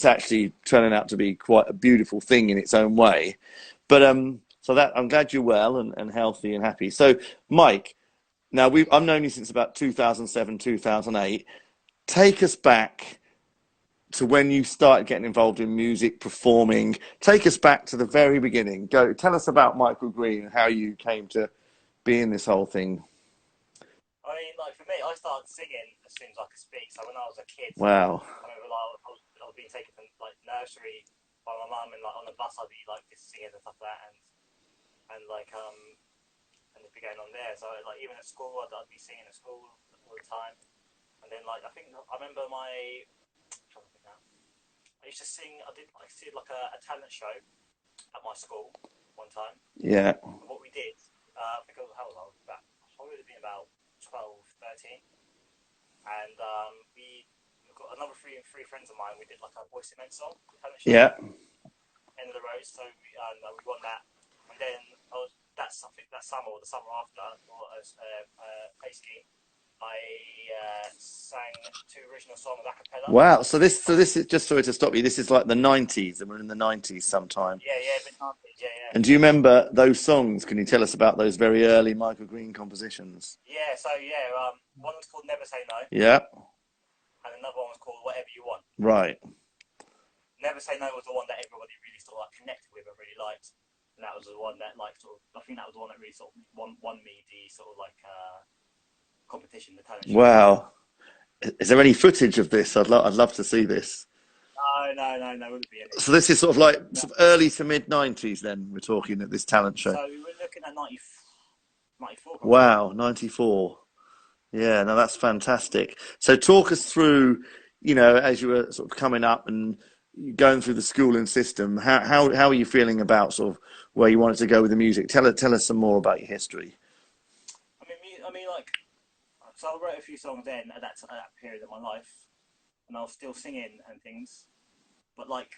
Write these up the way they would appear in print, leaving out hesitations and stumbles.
it's actually turning out to be quite a beautiful thing in its own way. But so that I'm glad you're well and healthy and happy. So, Mike, now I've known you since about 2007, 2008. Take us back to when you started getting involved in music, performing. Take us back to the very beginning. Go, tell us about Michael Green and how you came to be in this whole thing. I mean, like for me, I started singing as soon as I could speak. So when I was a kid, Wow. I remember like, I was being taken from like nursery by my mum, and like on the bus I'd be like just singing and stuff like that, and like and it'd be going on there. So like even at school, I'd be singing at school all the time. And then like I remember I'm trying to think now. I used to sing. I did like a talent show at my school one time. Yeah. And what we did, I think I was how old I was about. I would have been about 12, 13. And we got another three friends of mine. We did like a Boyz II Men song, talent show, Yeah. End of the Road. So we won that, and then I think that summer or the summer after, or as pay scheme, I sang two original songs a cappella. Wow. So this is just, sorry to stop you. This is like the 90s, and we're in the 90s sometime. Yeah, yeah, but not yeah, yeah, And do you remember those songs? Can you tell us about those very early Michael Green compositions? yeah. So yeah, one was called Never Say No, Yeah. and another one was called Whatever You Want. Right. Never Say No was the one that everybody really sort of like connected with and really liked, and that was the one that like sort of I think that was the one that really sort of won me the sort of like competition, the talent show. Wow. Is there any footage of this? I'd love to see this. No, no, no, no, wouldn't be any. So this is sort of like No. sort of early to mid 90s then we're talking at this talent show. So we were looking at 94 probably. Wow, 94. Yeah, no, that's fantastic. So talk us through, as you were sort of coming up and going through the schooling system, how are you feeling about sort of where you wanted to go with the music? Tell us some more about your history. I mean, like, so I wrote a few songs then at that period of my life, and I was still singing and things. But like,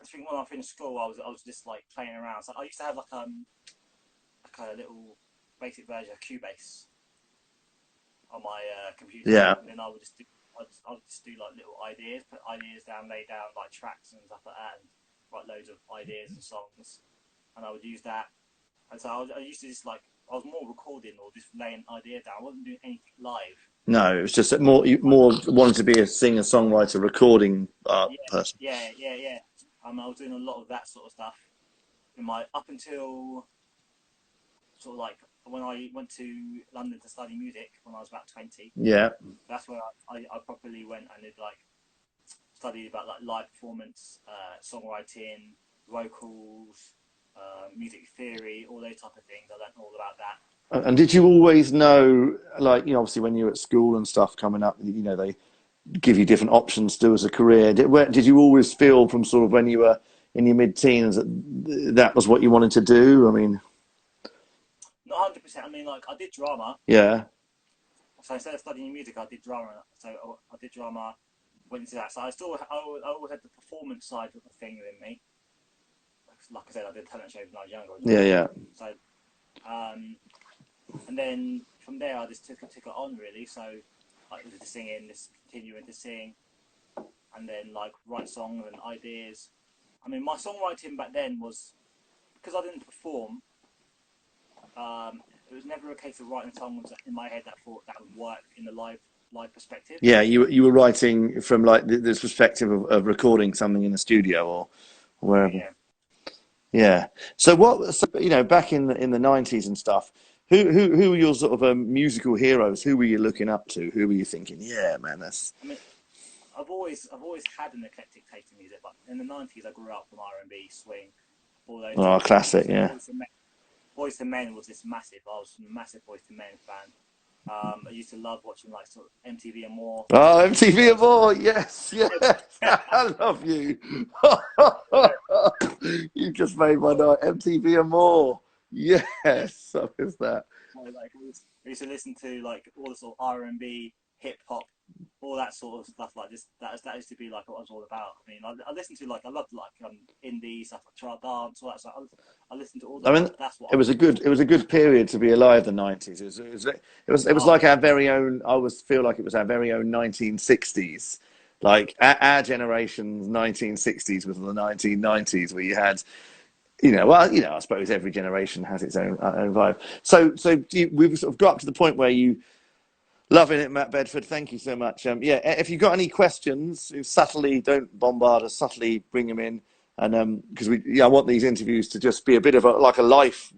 I think when I finished school, I was just like playing around. So I used to have like a little basic version of Cubase on my computer, Yeah. and then I would just do like little ideas, put ideas down, lay down like tracks and stuff like that, and write loads of ideas and songs, and I would use that. And so I used to just like I was more recording or just laying ideas down. I wasn't doing anything live. No, it was just that more you more wanted to be a singer songwriter recording Yeah, person. yeah, yeah, yeah. I was doing a lot of that sort of stuff in my up until sort of like when I went to London to study music when I was about 20. Yeah. That's when I properly went and did like studied about like live performance, songwriting, vocals, music theory, all those type of things. I learned all about that. And did you always know, like, obviously when you were at school and stuff coming up, they give you different options to do as a career. Did you always feel from sort of when you were in your mid-teens that that was what you wanted to do? I mean, Not 100%. I mean, like I did drama, yeah, so instead of studying music, I did drama. So I did drama, went into that. So I always had the performance side of the thing within me. Like I said, I did talent shows when I was younger as yeah, well. yeah. So um, and then from there, I just took it on really. So like the singing, just continuing to sing, and then like write songs and ideas. I mean, my songwriting back then was because I didn't perform. It was never a case of writing songs in my head that thought that would work in the live perspective. Yeah, you were writing from like this perspective of recording something in the studio or Yeah, wherever. yeah. Yeah. So back in the 90s and stuff, who were your sort of musical heroes? Who were you looking up to? Who were you thinking, yeah, man, that's I mean, I've always had an eclectic taste in music, but in the '90s I grew up from R&B, swing, all those oh, type of things. classic, So yeah. Boys to Men was this massive. I was a massive Boys to Men fan. I used to love watching like sort of MTV and more. Oh, All MTV and those. more, yes, yes, I love you. You just made my night. MTV and more, yes, I miss that. Like I used to listen to like all the sort of R&B, hip hop, all that sort of stuff. Like this, that used to be like what I was all about. I mean, I listened to like I loved like indie stuff like chart dance, all that stuff. I listened to all I that. mean, That's what it I was was a good it was a good period to be alive. The 90s. It was Oh like our yeah, very own. I always feel like it was our very own 1960s. Like our generation's 1960s was the 1990s, where you had, I suppose every generation has its own vibe. So we've sort of got up to the point where you loving it, Matt Bedford. Thank you so much. Yeah, if you've got any questions, subtly don't bombard us. Subtly bring them in, and because I want these interviews to just be a bit of a life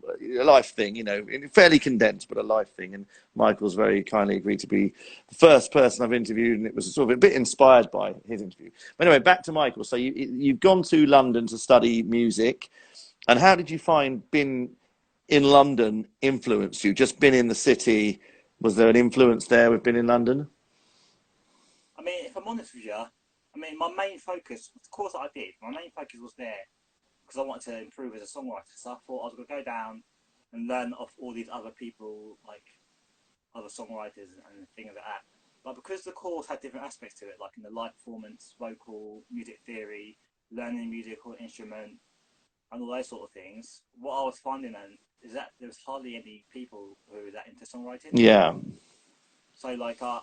thing, fairly condensed, but a life thing. And Michael's very kindly agreed to be the first person I've interviewed, and it was sort of a bit inspired by his interview. But anyway, back to Michael. So you've gone to London to study music, and how did you find being in London influenced you? Just been in the city. Was there an influence there with being in London? I mean, if I'm honest with you, I mean, my main focus, of course I did, my main focus was there because I wanted to improve as a songwriter. So I thought I was going to go down and learn off all these other people, like other songwriters and things like that. But because the course had different aspects to it, like in the live performance, vocal, music theory, learning musical instrument, and all those sort of things, what I was finding then is that there was hardly any people who were that into songwriting. Yeah. So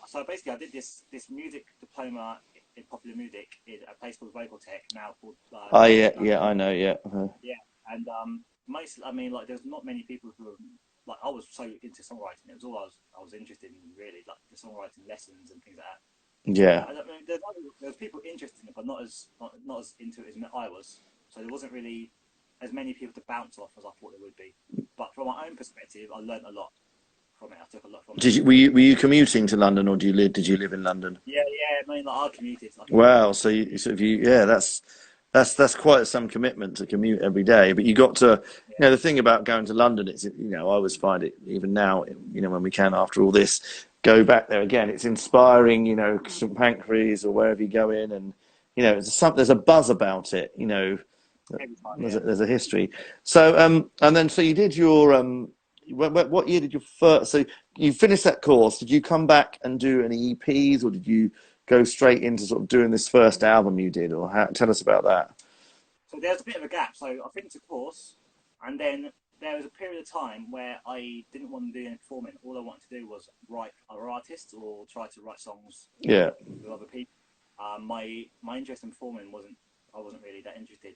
so basically, I did this music diploma in popular music in a place called Vocal Tech, now called. Oh yeah, I know, yeah. Yeah, and I mean, like, there's not many people who were, like, I was so into songwriting. It was all I was interested in, really, like the songwriting lessons and things like that. Yeah. I mean, there's people interested in it, but not as into it as I was. So there wasn't really as many people to bounce off as I thought there would be. But from my own perspective, I learned a lot from it. I took a lot from it. Were you commuting to London, or did you live in London? Yeah, I mean, like, I commuted. Wow, so that's quite some commitment to commute every day. But you got to, the thing about going to London is, I always find it, even now, when we can, after all this, go back there again. It's inspiring, St Pancras or wherever you go in, and there's a buzz about it, there's a history. So and then so you did your what year did you first? So you finished that course. Did you come back and do any EPs, or did you go straight into sort of doing this first album you did? Or tell us about that. So there's a bit of a gap. So I finished the course, and then there was a period of time where I didn't want to do any performing. All I wanted to do was write other artists or try to write songs with other people. My interest in performing I wasn't really that interested.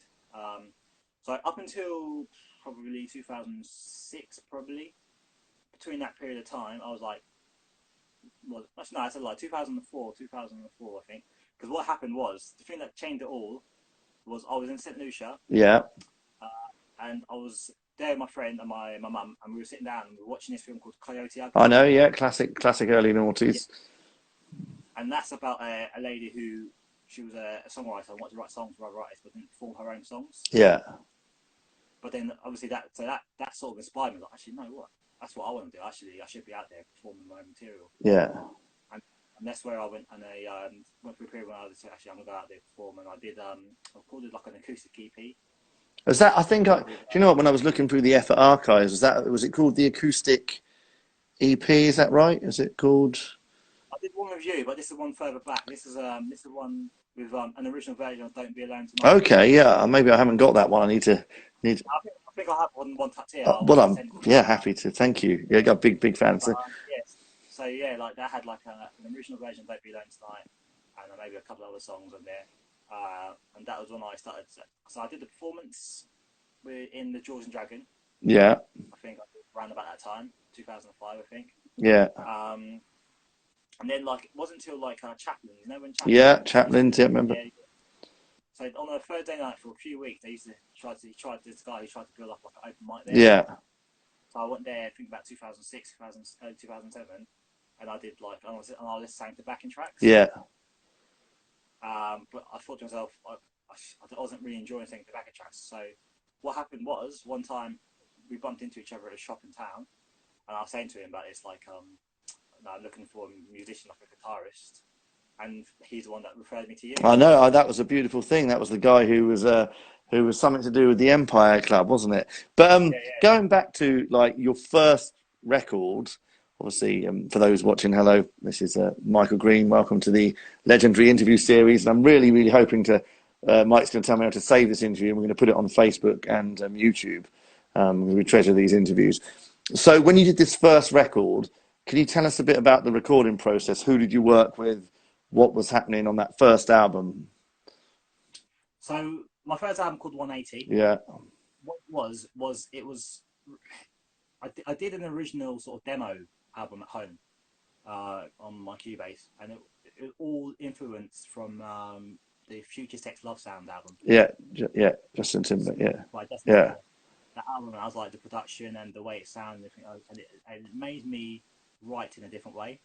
So up until probably 2006, between that period of time, I was like, actually, no, I said like 2004, I think. Because what happened was, the thing that changed it all was I was in St Lucia. Yeah. And I was there with my friend and my mum, and we were sitting down and we were watching this film called Coyote Ugly. I know, yeah, classic early noughties. Yeah. And that's about a lady who, she was a songwriter and wanted to write songs for other artists, but didn't perform her own songs. Yeah. But then obviously that sort of inspired me. Like, actually, you know what? That's what I want to do. Actually, I should be out there performing my own material. Yeah. And that's where I went, and I went through a period when I was like, actually, I'm gonna go out there and perform. And I did. I called it like an acoustic EP. Was that? I think. Do you know what? When I was looking through the Effort archives, was it called the acoustic EP? Is that right? Is it called? I did one with you, but this is one further back. This is one with an original version of "Don't Be Alone Tonight." Okay, yeah. Maybe I haven't got that one. I need. I think I have one tucked here. Well, I'm happy to. Thank you. Yeah, got big fan. Yes. So yeah, like that had like an original version of "Don't Be Alone Tonight," and maybe a couple of other songs on there. And that was when I started. So I did the performance in the Jaws and Dragon. Yeah. I think I did around about that time, 2005, I think. Yeah. And then like it wasn't until like Chaplin, when Chaplin. Yeah, Chaplin. Yeah, remember. Yeah. So on a Thursday night for a few weeks, they used to this guy who tried to build up like an open mic there. Yeah. So I went there, I think about 2006, 2007, and I did like I just sang the backing tracks. Yeah. But I thought to myself, I wasn't really enjoying singing the backing tracks. So what happened was, one time we bumped into each other at a shop in town, and I was saying to him about this, like, I'm looking for a musician, like a guitarist, and he's the one that referred me to you. I know, that was a beautiful thing. That was the guy who was something to do with the Empire Club, wasn't it? But going back to like your first record, obviously, for those watching, hello, this is Michael Green. Welcome to the legendary interview series. And I'm really, really hoping Mike's going to tell me how to save this interview, and we're going to put it on Facebook and YouTube. We treasure these interviews. So when you did this first record, can you tell us a bit about the recording process? Who did you work with? what was happening on that first album. So my first album called 180. Yeah, What was it was I did an original sort of demo album at home on my Cubase, and it was all influenced from the Future Sex Love Sound album yeah, yeah. Justin Timberlake. Yeah, by Justin yeah, Timberlake. That album, I was like the production and the way it sounded, and everything, and it made me write in a different way.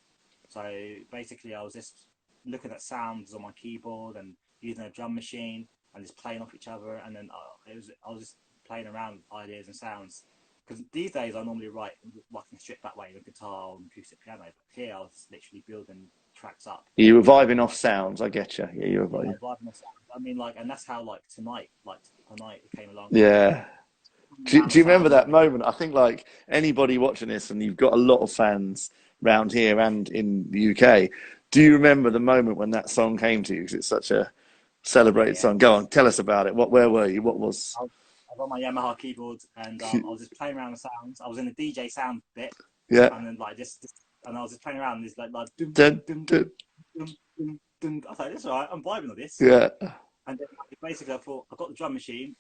So basically, I was just looking at sounds on my keyboard and using a drum machine and just playing off each other, and then I was just playing around with ideas and sounds. Because these days I normally write like in a stripped back way with guitar and acoustic piano, but here I was literally building tracks up. you were vibing off sounds. I get you. Yeah, you were Yeah, vibing. vibing off sound. I mean, like, and that's how like tonight came along. Yeah. Around Do the you remember sounds of that moment? I think like anybody watching this, and you've got a lot of fans round here and in the UK. Do you remember the moment when that song came to you? Because it's such a yeah, celebrated yeah. song. Go on, tell us about it. Where were you? What was? I got my Yamaha keyboard and I was just playing around with sounds. I was in the DJ sound bit, Yeah. and then like and I was just playing around and this like dum Dun, dum dun. dum dum dum dum. I was like, this is all right. I'm vibing on this. Yeah. And then like, basically, I thought I got the drum machine,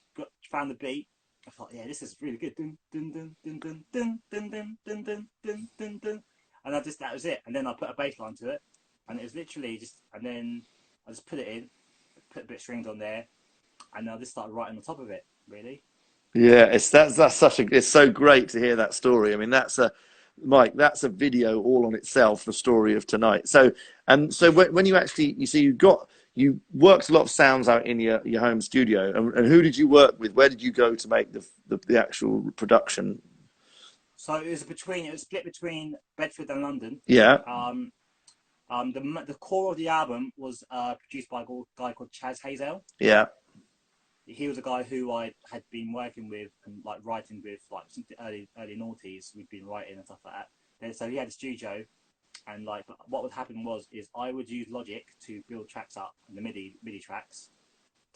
found the beat. I thought, yeah, this is really good. Dun dun dun dun dun dun dun dun dun dun dun dun dun. And that was it. And then I put a bass line to it, and it was literally just. And then I just put it in, put a bit of strings on there, and I just started writing on top of it. Really. Yeah, that's such a it's so great to hear that story. I mean, that's a Mike, that's a video all on itself, the story of tonight. So and so when you actually you see you worked a lot of sounds out in your home studio, and who did you work with? Where did you go to make the actual production? So it was split between Bedford and London. Yeah, Um, the core of the album was produced by a guy called Chaz Hazel. yeah, He was a guy who I had been working with and like writing with like since the early noughties. We'd been writing and stuff like that. Then, so he had a studio, and like what would happen is I would use Logic to build tracks up, and the MIDI tracks,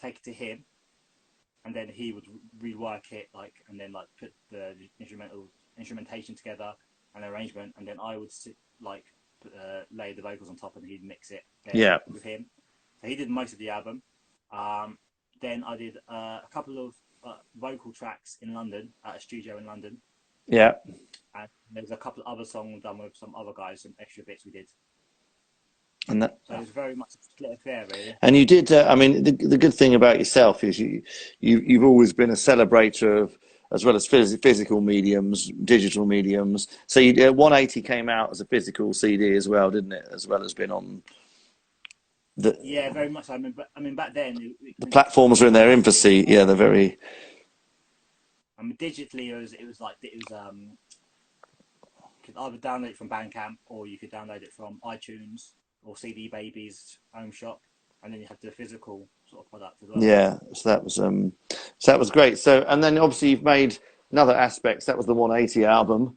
take it to him, and then he would rework it like, and then like put the instrumentation together and arrangement, and then I would like lay the vocals on top, and he'd mix it there yeah, with him. So he did most of the album. Um, then I did a couple of vocal tracks in London at a studio in London, yeah. and there's a couple of other songs done with some other guys, some extra bits we did. And that So it was very much a split affair, really. and you did. I mean, the good thing about yourself is you've always been a celebrator of as well as physical mediums, digital mediums. So 180 came out as a physical CD as well, didn't it? As well as been on the Yeah, very much. I mean, back then the platforms are in their digitally, infancy. Yeah, they're very. I mean, digitally you could either download it from Bandcamp or you could download it from iTunes or CD Baby's home shop, and then you have the physical sort of product as well. Yeah, so that was great. So and then obviously you've made another aspects. That was the 180 album.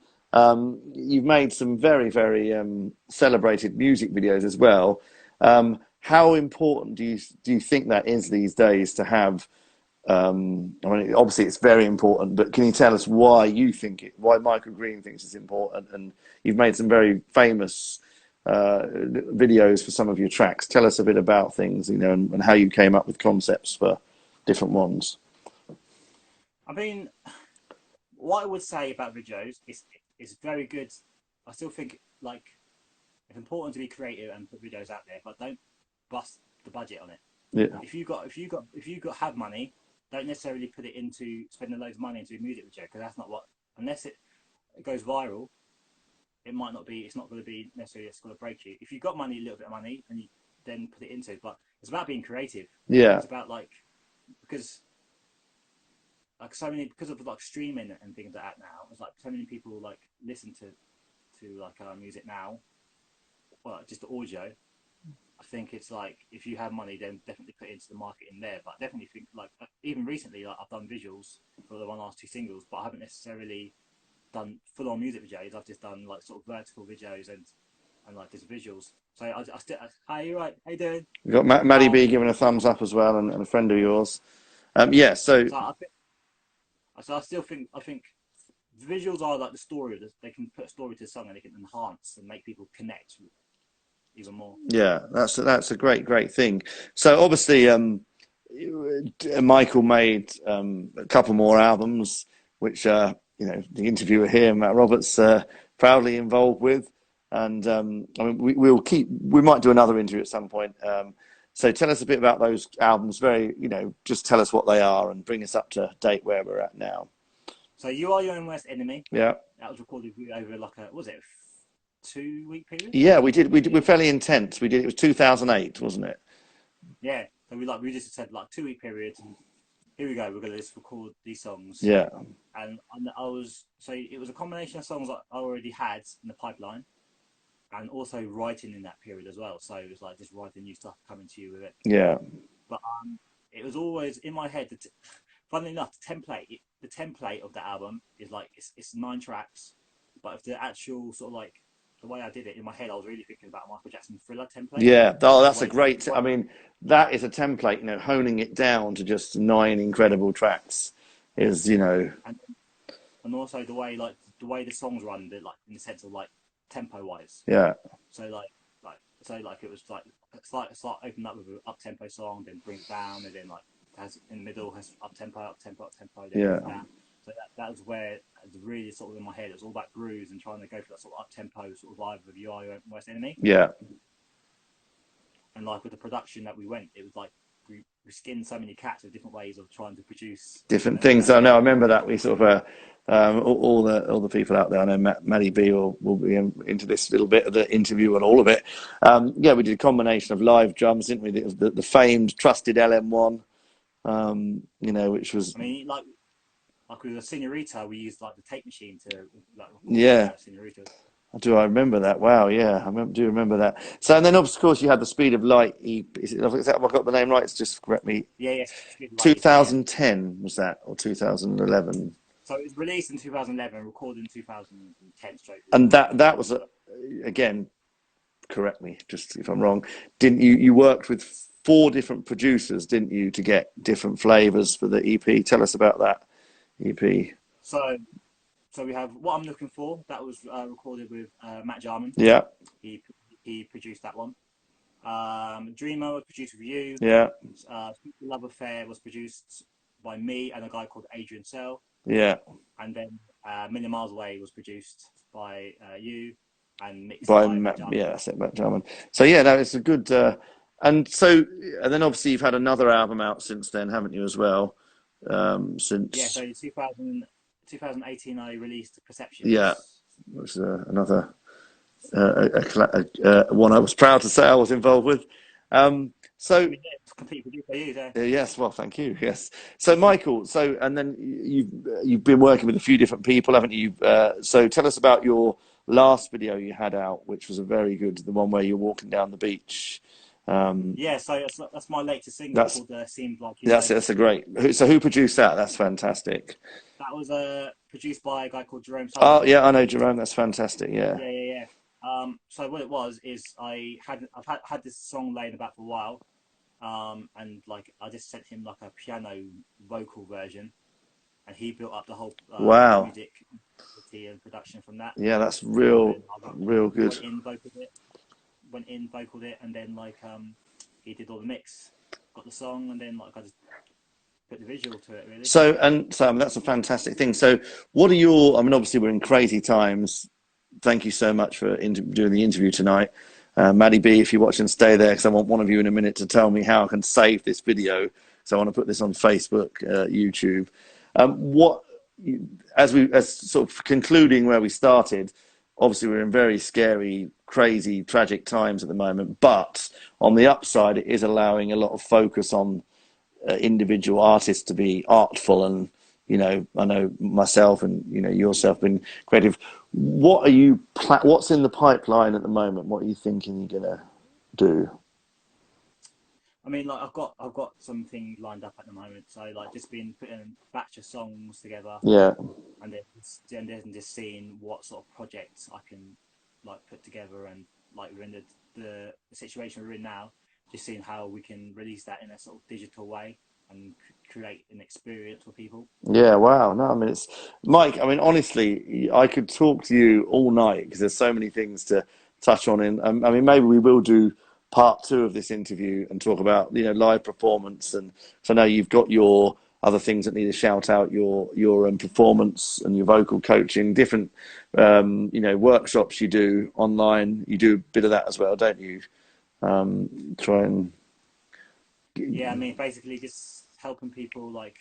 You've made some very celebrated music videos as well. How important do you think that is these days to have? I mean, obviously it's very important, but can you tell us why you think why Michael Green thinks it's important? And you've made some very famous videos for some of your tracks. Tell us a bit about things, and how you came up with concepts for different ones. I mean, what I would say about videos is very good. I still think like it's important to be creative and put videos out there, but don't bust the budget on it. Yeah, If you got have money, don't necessarily put it into spending loads of money into a music video, because that's not what, unless it goes viral, it might not be. It's not going to be necessarily it's going to break you. If you've got money, a little bit of money, and you then put it into it. But it's about being creative. yeah, It's about like because like so many because of like streaming and things like that now. It's like so many people like listen to like music now, well just the audio. I think it's like if you have money, then definitely put it into the market in there. But I definitely think like even recently, like I've done visuals for the one last two singles, but I haven't necessarily done full on music videos. I've just done like sort of vertical videos and like just visuals. So I still, hi, you right? How you doing? you got Maddie B giving a thumbs up as well, and a friend of yours. Yeah, so So I still think visuals are like the story. They can put a story to a song and they can enhance and make people connect even more. Yeah, that's a great thing. So obviously, Michael made a couple more albums, which the interviewer here, Matt Roberts, proudly involved with. And I mean, we might do another interview at some point. So tell us a bit about those albums. Just tell us what they are and bring us up to date where we're at now. So You Are Your Own Worst Enemy. Yeah. That was recorded over like was it a 2-week period? Yeah, we did. We're fairly intense. It was 2008, wasn't it? Yeah. So we just said like 2-week period. Here we go. We're gonna just record these songs. Yeah. And it was a combination of songs I already had in the pipeline, and also writing in that period as well. So it was like just writing new stuff, coming to you with it. Yeah. But it was always in my head. Funnily enough, the template of the album is like it's 9 tracks, but if the actual sort of like the way I did it in my head, I was really thinking about Michael Jackson Thriller template. Yeah, oh, that's a great. I mean, that is a template. Honing it down to just 9 incredible tracks is, and also the way the songs run, like in the sense of like tempo wise. Yeah. So it was like start opening up with an up tempo song, then bring it down, and then like has in the middle has up tempo, then yeah. down. So that was where it was really sort of in my head. It was all about grooves and trying to go for that sort of up tempo sort of vibe of You Are Your Own Worst Enemy. Yeah. And like with the production that we went, it was like we skinned so many cats with different ways of trying to produce different things. I know. I remember that we sort of all the people out there. I know Maddie B will be into this little bit of the interview and all of it. Yeah, we did a combination of live drums, didn't we? The famed trusted LM1. Which was. I mean, like with the Senorita, we used like the tape machine to yeah. Senorita. I remember that? Wow, yeah, do remember that. So, and then of course you had the Speed of Light EP. Is that if I got the name right? It's just correct me. Yeah. 2010 was that, or 2011? So it was released in 2011, recorded in 2010 straight. And that was again, correct me just if I'm wrong. Didn't you worked with 4 different producers, didn't you, to get different flavors for the EP? Tell us about that EP. So we have What I'm Looking For. That was recorded with Matt Jarman. Yeah. He produced that one. Dreamer was produced with you. Yeah. Love Affair was produced by me and a guy called Adrian Sell. Yeah. And then Million Miles Away was produced by you and mixed by Matt Jarman. Yeah, that's it, Matt Jarman. So yeah, no, it's a good. And then obviously you've had another album out since then, haven't you, as well? Since yeah, so 2018 I released Perceptions. Yeah, it was another one I was proud to say I was involved with. It's completely produced by you. Yes, well, thank you. Yes. So Michael, and then you've been working with a few different people, haven't you? So tell us about your last video you had out, which was a very good, the one where you're walking down the beach. Yeah, so that's my latest single called "Seemed Like You." That's a great. So who produced that? That's fantastic. That was produced by a guy called Jerome. Oh yeah, I know Jerome. That's fantastic. Yeah. Yeah. So what it was is I've had this song laying about for a while, and like I just sent him like a piano vocal version, and he built up the whole music and production from that. Yeah, that's real good. Went in, vocaled it, and then like he did all the mix, got the song, and then like I just put the visual to it really. So that's a fantastic thing. So what are your? I mean, obviously we're in crazy times. Thank you so much for doing the interview tonight, Maddie B. If you're watching, stay there because I want one of you in a minute to tell me how I can save this video. So I want to put this on Facebook, YouTube. As sort of concluding where we started. Obviously, we're in very scary, crazy, tragic times at the moment. But on the upside, it is allowing a lot of focus on individual artists to be artful. And, I know myself and, yourself been creative. What's in the pipeline at the moment? What are you thinking you're going to do? I mean, like I've got something lined up at the moment. So like just been putting a batch of songs together. Yeah. And then just seeing what sort of projects I can like put together, and like we're in the situation we're in now, just seeing how we can release that in a sort of digital way and create an experience for people. Yeah, wow. No, I mean, it's Mike. I mean, honestly, I could talk to you all night because there's so many things to touch on in. I mean, maybe we will do part two of this interview and talk about live performance. And so I know you've got your other things that need to shout out your performance and your vocal coaching, different workshops you do online. You do a bit of that as well, don't you? Try and Yeah, I mean, basically just helping people like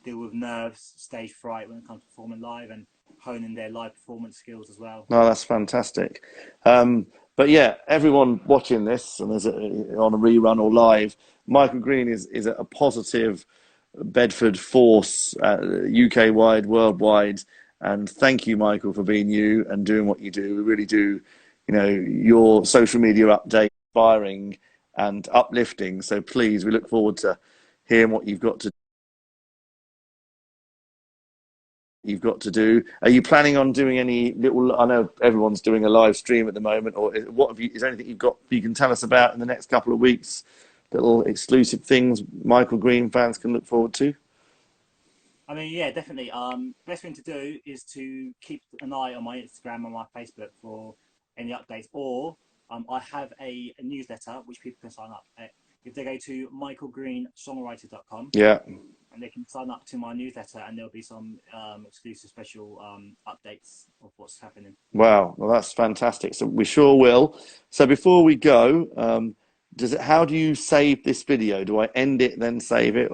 deal with nerves, stage fright when it comes to performing live, and honing their live performance skills as well. no, that's fantastic. But yeah, everyone watching this and on a rerun or live, Michael Green is a positive Bedford force, UK wide, worldwide. And thank you, Michael, for being you and doing what you do. We really do, your social media update inspiring and uplifting. So please, we look forward to hearing what you've got to do. Are you planning on doing any little? I know everyone's doing a live stream at the moment, or what have you? Is there anything you can tell us about in the next couple of weeks? Little exclusive things Michael Green fans can look forward to. I mean, yeah, definitely. Best thing to do is to keep an eye on my Instagram and my Facebook for any updates. Or I have a newsletter which people can sign up at. If they go to michaelgreensongwriter.com, Yeah. and they can sign up to my newsletter, and there'll be some exclusive special updates of what's happening. Wow. Well, that's fantastic. So we sure will. So before we go, how do you save this video? Do I end it then save it?